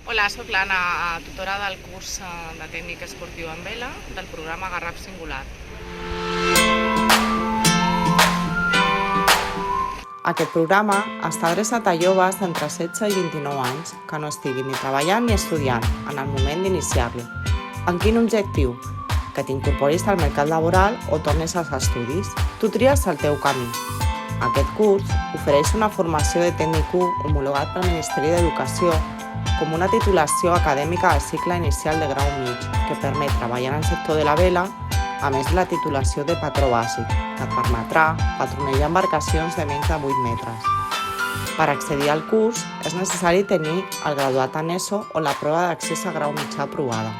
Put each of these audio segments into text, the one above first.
Hola, sóc l'Anna, tutora del curs de tècnic esportiu en vela del programa Garraf Singular. Aquest programa està adreçat a joves d'entre 16 i 29 anys que no estiguin ni treballant ni estudiant en el moment d'iniciar-lo. Amb quin objectiu? Que t'incorporis al mercat laboral o tornis als estudis. Tu tries el teu camí. Aquest curs ofereix una formació de tècnic 1 homologat pel Ministeri d'Educació com una titulació acadèmica del cicle inicial de grau mig que permet treballar en el sector de la vela, a més de la titulació de patró bàsic, que et permetrà patronejar embarcacions de menys de 8 metres. Per accedir al curs és necessari tenir el graduat en ESO o la prova d'accés a grau mitjà aprovada.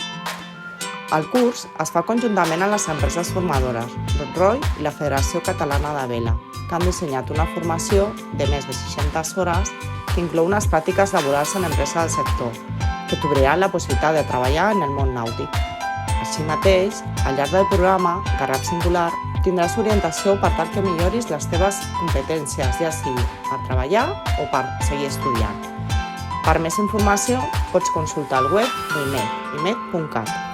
El curs es fa conjuntament amb les empreses formadores Roy i la Federació Catalana de Vela, que han dissenyat una formació de més de 60 hores que inclou unes pràctiques laborals en empreses del sector, que t'obriran la possibilitat de treballar en el món nàutic. Així mateix, al llarg del programa Garraf Singular tindràs orientació per tal que milloris les teves competències, ja sigui per treballar o per seguir estudiant. Per més informació, pots consultar el web d'IMET, imet.cat.